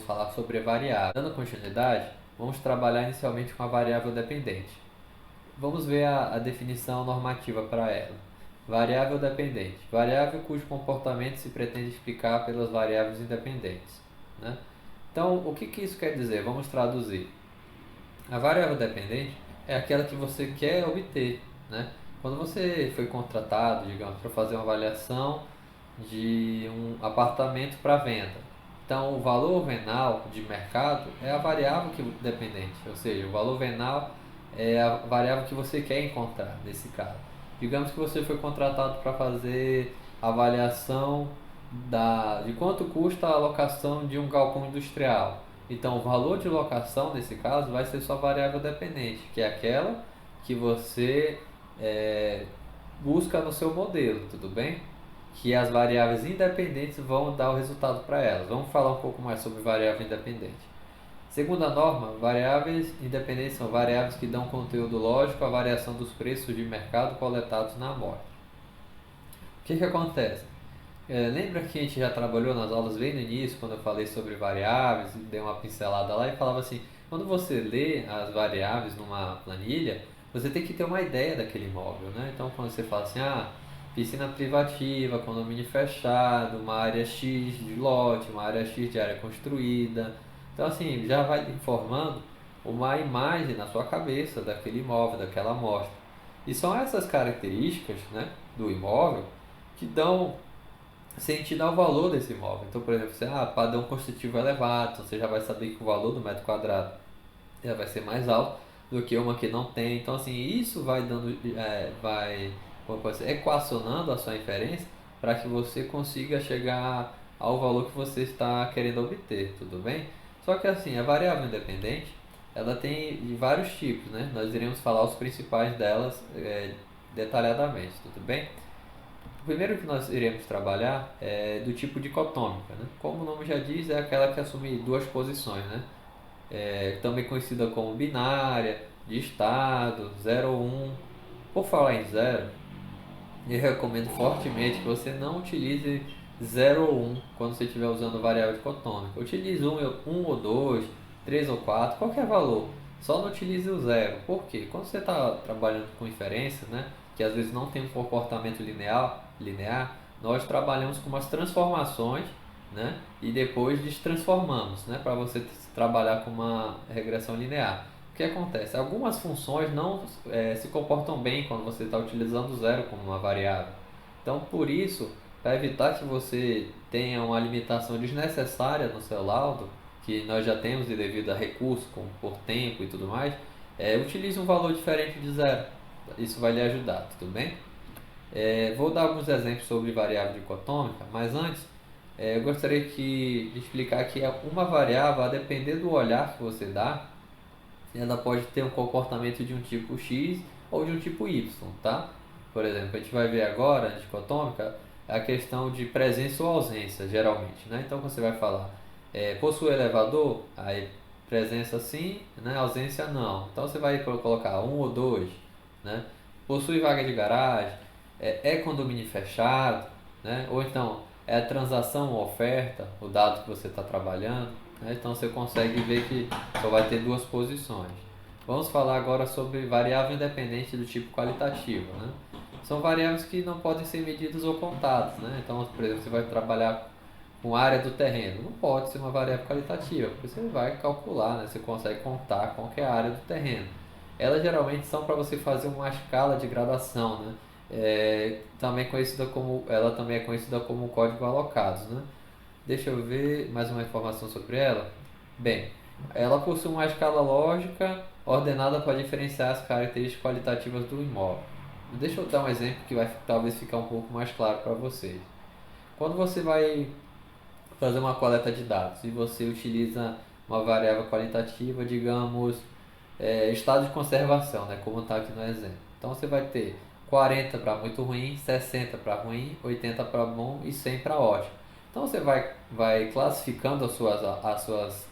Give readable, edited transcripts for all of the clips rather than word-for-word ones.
falar sobre a variável. Dando continuidade, vamos trabalhar inicialmente com a variável dependente. Vamos ver a definição normativa para ela. Variável dependente. Variável cujo comportamento se pretende explicar pelas variáveis independentes, né? Então, o que isso quer dizer? Vamos traduzir. A variável dependente é aquela que você quer obter, né? Quando você foi contratado, digamos, para fazer uma avaliação de um apartamento para venda, então o valor venal de mercado é a variável dependente, ou seja, o valor venal é a variável que você quer encontrar nesse caso. Digamos que você foi contratado para fazer a avaliação de quanto custa a locação de um galpão industrial. Então, o valor de locação, nesse caso, vai ser sua variável dependente, que é aquela que você busca no seu modelo, tudo bem? Que as variáveis independentes vão dar o resultado para elas. Vamos falar um pouco mais sobre variável independente. Segundo a norma, variáveis independentes são variáveis que dão conteúdo lógico à variação dos preços de mercado coletados na amostra. O que acontece? Lembra que a gente já trabalhou nas aulas bem no início, quando eu falei sobre variáveis, dei uma pincelada lá e falava assim, quando você lê as variáveis numa planilha, você tem que ter uma ideia daquele imóvel, né? Então, quando você fala assim, piscina privativa, condomínio fechado, uma área X de lote, uma área X de área construída. Então, assim, já vai informando uma imagem na sua cabeça daquele imóvel, daquela amostra. E são essas características, né, do imóvel que dão sentido ao valor desse imóvel. Então, por exemplo, padrão construtivo elevado, então você já vai saber que o valor do metro quadrado já vai ser mais alto do que uma que não tem. Então, assim, isso vai dando, como pode ser, equacionando a sua inferência para que você consiga chegar ao valor que você está querendo obter, tudo bem? Só que assim, a variável independente, ela tem de vários tipos, né? Nós iremos falar os principais delas detalhadamente, tudo bem? O primeiro que nós iremos trabalhar é do tipo dicotômica, né? Como o nome já diz, é aquela que assume duas posições, né? Também conhecida como binária, de estado, 0 ou 1. Por falar em zero, eu recomendo fortemente que você não utilize 0 ou 1 quando você estiver usando variável dicotômica. Utilize 1 ou 2, 3 ou 4, qualquer valor. Só não utilize o zero. Por quê? Quando você está trabalhando com inferência, né, que às vezes não tem um comportamento linear, nós trabalhamos com umas transformações, né, e depois destransformamos, né, para você trabalhar com uma regressão linear. O que acontece? Algumas funções não se comportam bem quando você está utilizando zero como uma variável. Então, por isso, para evitar que você tenha uma limitação desnecessária no seu laudo, que nós já temos devido a recursos, como por tempo e tudo mais, utilize um valor diferente de zero. Isso vai lhe ajudar, tudo bem? Vou dar alguns exemplos sobre variável dicotômica, mas antes eu gostaria de explicar que uma variável, a depender do olhar que você dá, ela pode ter um comportamento de um tipo X ou de um tipo Y, tá? Por exemplo, a gente vai ver agora, na dicotômica, a questão de presença ou ausência, geralmente, né? Então, você vai falar, possui elevador? Aí, presença sim, né? Ausência não. Então, você vai colocar um ou dois, né? Possui vaga de garagem? É condomínio fechado, né? Ou então, é a transação ou oferta, o dado que você está trabalhando, né? Então, você consegue ver que só vai ter duas posições. Vamos falar agora sobre variável independente do tipo qualitativo, né? São variáveis que não podem ser medidas ou contadas, né? Então, por exemplo, você vai trabalhar com área do terreno. Não pode ser uma variável qualitativa, porque você vai calcular, né? Você consegue contar qual que é a área do terreno. Elas geralmente são para você fazer uma escala de gradação, né? Ela também é conhecida como código alocados, né? Deixa eu ver mais uma informação sobre ela. Bem, ela possui uma escala lógica ordenada para diferenciar as características qualitativas do imóvel. Deixa eu dar um exemplo que vai talvez ficar um pouco mais claro para vocês. Quando você vai fazer uma coleta de dados e você utiliza uma variável qualitativa, digamos, estado de conservação, né, como está aqui no exemplo. Então você vai ter 40 para muito ruim, 60 para ruim, 80 para bom e 100 para ótimo. Então você vai classificando as suas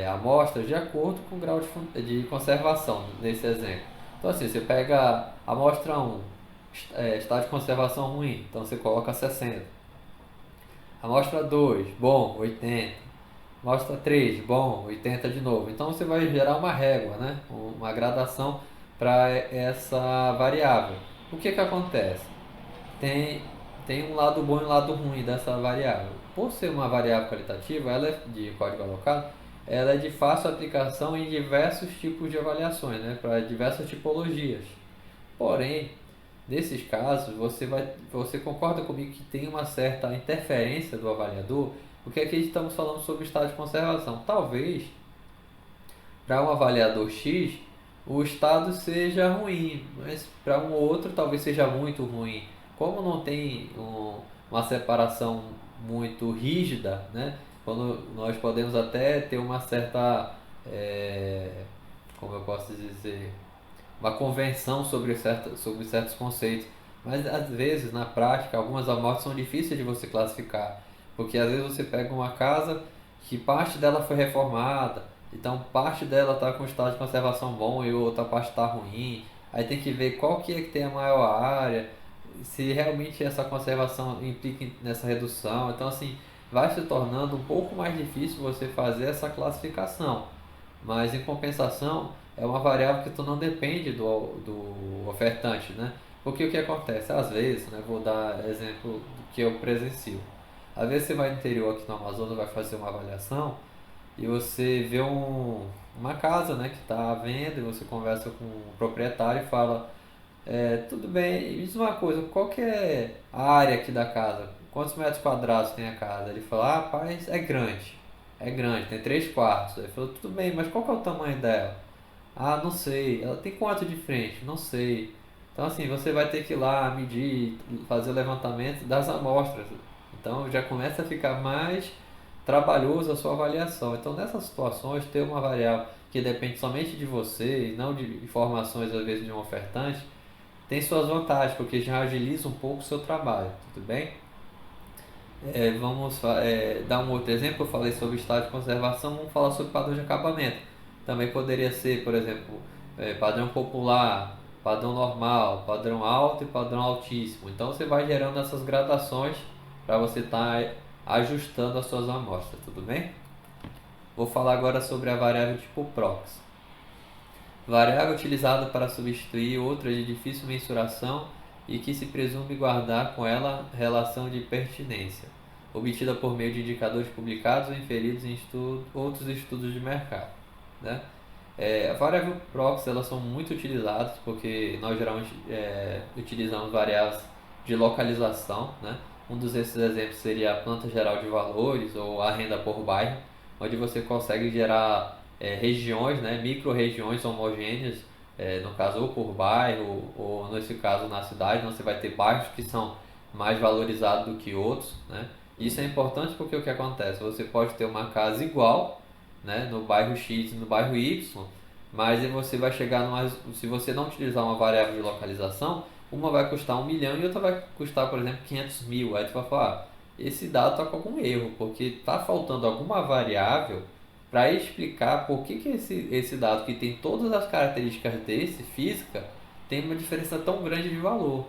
amostras de acordo com o grau de conservação nesse exemplo. Então assim, você pega a amostra 1, estado de conservação ruim, então você coloca 60. Amostra 2, bom, 80. mostra 3, bom, 80 de novo. Então você vai gerar uma régua, né? Uma gradação para essa variável. O que acontece? Tem, tem um lado bom e um lado ruim dessa variável. Por ser uma variável qualitativa, ela é de código alocado, ela é de fácil aplicação em diversos tipos de avaliações, né? Para diversas tipologias. Porém, nesses casos, você concorda comigo que tem uma certa interferência do avaliador, porque aqui estamos falando sobre estado de conservação. Talvez, para um avaliador X, o estado seja ruim, mas para um outro talvez seja muito ruim. Como não tem uma separação muito rígida, né? Quando nós podemos até ter uma certa, como eu posso dizer, uma convenção sobre certos conceitos. Mas às vezes, na prática, algumas amostras são difíceis de você classificar. Porque às vezes você pega uma casa que parte dela foi reformada, então parte dela está com estado de conservação bom e outra parte está ruim. Aí tem que ver qual que é que tem a maior área, se realmente essa conservação implica nessa redução. Então assim, vai se tornando um pouco mais difícil você fazer essa classificação. Mas em compensação, é uma variável que tu não depende do ofertante, né? Porque o que acontece? Às vezes, né, vou dar exemplo do que eu presencio. Às vezes você vai no interior aqui no Amazonas, vai fazer uma avaliação e você vê uma casa, né, que está à venda e você conversa com o proprietário e fala, tudo bem, me diz uma coisa, qual que é a área aqui da casa? Quantos metros quadrados tem a casa? Ele fala, ah, rapaz, é grande, tem 3 quartos. Ele falou, tudo bem, mas qual que é o tamanho dela? Ah, não sei. Ela tem quanto de frente? Não sei. Então, assim, você vai ter que ir lá medir, fazer o levantamento das amostras. Então, já começa a ficar mais trabalhoso a sua avaliação. Então, nessas situações, ter uma variável que depende somente de você e não de informações, às vezes, de um ofertante, tem suas vantagens, porque já agiliza um pouco o seu trabalho, tudo bem? Dar um outro exemplo. Eu falei sobre estado de conservação, vamos falar sobre padrão de acabamento. Também poderia ser, por exemplo, padrão popular, padrão normal, padrão alto e padrão altíssimo. Então você vai gerando essas gradações para você estar ajustando as suas amostras, tudo bem? Vou falar agora sobre a variável tipo prox. Variável utilizada para substituir outra de difícil mensuração e que se presume guardar com ela relação de pertinência, obtida por meio de indicadores publicados ou inferidos em outros estudos de mercado, né? A variável proxy, elas são muito utilizadas porque nós geralmente utilizamos variáveis de localização, né? Um dos esses exemplos seria a planta geral de valores ou a renda por bairro, onde você consegue gerar regiões, né? Micro-regiões homogêneas, no caso ou por bairro ou nesse caso na cidade. Então, você vai ter bairros que são mais valorizados do que outros, né? Isso é importante porque o que acontece? Você pode ter uma casa igual, né, no bairro X e no bairro Y, mas aí você vai chegar numa, se você não utilizar uma variável de localização, uma vai custar 1 milhão e outra vai custar, por exemplo, 500 mil. Aí tu vai falar, esse dado está com algum erro, porque está faltando alguma variável para explicar por que esse dado que tem todas as características desse, física, tem uma diferença tão grande de valor.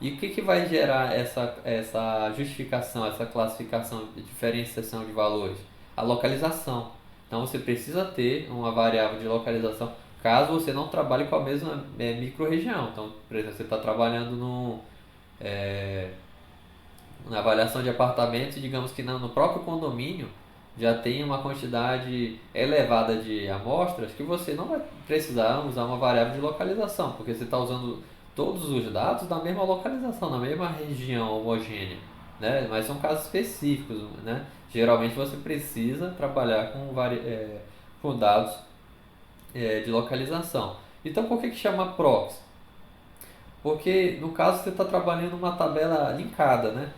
E o que vai gerar essa justificação, essa classificação de diferenciação de valores? A localização. Então você precisa ter uma variável de localização caso você não trabalhe com a mesma micro-região. Então, por exemplo, você está trabalhando na avaliação de apartamentos e digamos que no próprio condomínio já tem uma quantidade elevada de amostras que você não vai precisar usar uma variável de localização, porque você está usando todos os dados da mesma localização, na mesma região homogênea, né? Mas são casos específicos, né? Geralmente você precisa trabalhar com dados de localização. Então por que chama proxy? Porque no caso você está trabalhando uma tabela linkada, né?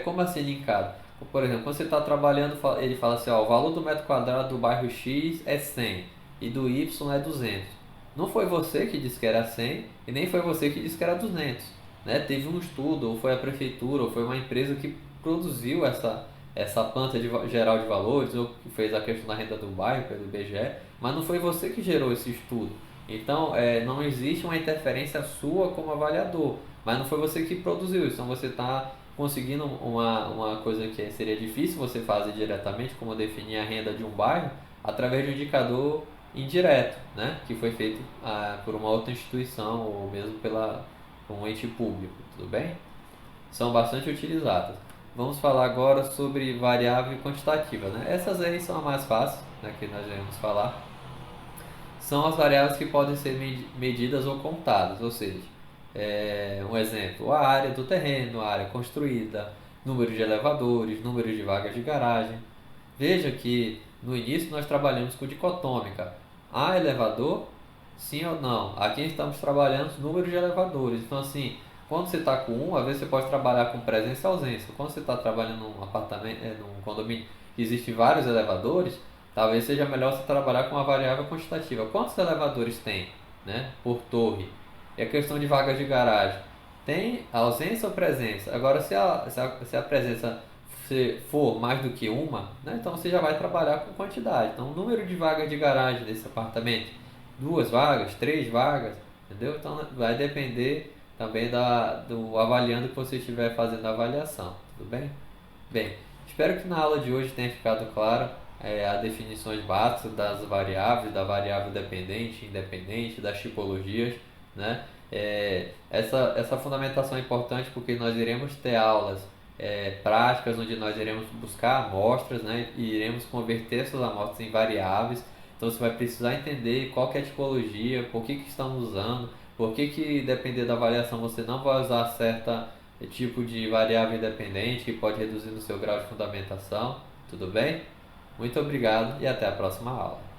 Como assim linkado? Por exemplo, quando você está trabalhando, ele fala assim, ó, o valor do metro quadrado do bairro X é 100 e do Y é 200. Não foi você que disse que era 100 e nem foi você que disse que era 200, né? Teve um estudo, ou foi a prefeitura, ou foi uma empresa que produziu essa planta geral de valores, ou que fez a questão da renda do bairro pelo IBGE, mas não foi você que gerou esse estudo. Então, não existe uma interferência sua como avaliador, mas não foi você que produziu isso. Então, você está conseguindo uma coisa que seria difícil você fazer diretamente, como definir a renda de um bairro, através de um indicador indireto, né? Que foi feito por uma outra instituição ou mesmo por um ente público, tudo bem? São bastante utilizadas. Vamos falar agora sobre variável quantitativa, né? Essas aí são as mais fáceis, né, que nós vamos falar. São as variáveis que podem ser medidas ou contadas, ou seja, um exemplo, a área do terreno, a área construída, número de elevadores, número de vagas de garagem. Veja que no início nós trabalhamos com dicotômica. Há elevador? Sim ou não? Aqui estamos trabalhando número de elevadores. Então, assim, quando você está com um, às vezes você pode trabalhar com presença e ausência. Quando você está trabalhando num apartamento, num condomínio que existe vários elevadores, talvez seja melhor você trabalhar com uma variável quantitativa. Quantos elevadores tem, né, por torre? E a questão de vagas de garagem. Tem ausência ou presença? Agora, se a presença for mais do que uma, né, então você já vai trabalhar com quantidade. Então, o número de vagas de garagem desse apartamento, 2 vagas, 3 vagas, entendeu? Então, vai depender também do avaliando que você estiver fazendo a avaliação, tudo bem? Bem, espero que na aula de hoje tenha ficado claro as definições básicas das variáveis, da variável dependente, independente, das tipologias, né? Essa fundamentação é importante porque nós iremos ter aulas práticas onde nós iremos buscar amostras, né? E iremos converter essas amostras em variáveis. Então você vai precisar entender qual que é a tipologia, por que estamos usando, por que depender da avaliação você não vai usar certa tipo de variável independente que pode reduzir no seu grau de fundamentação. Tudo bem? Muito obrigado e até a próxima aula.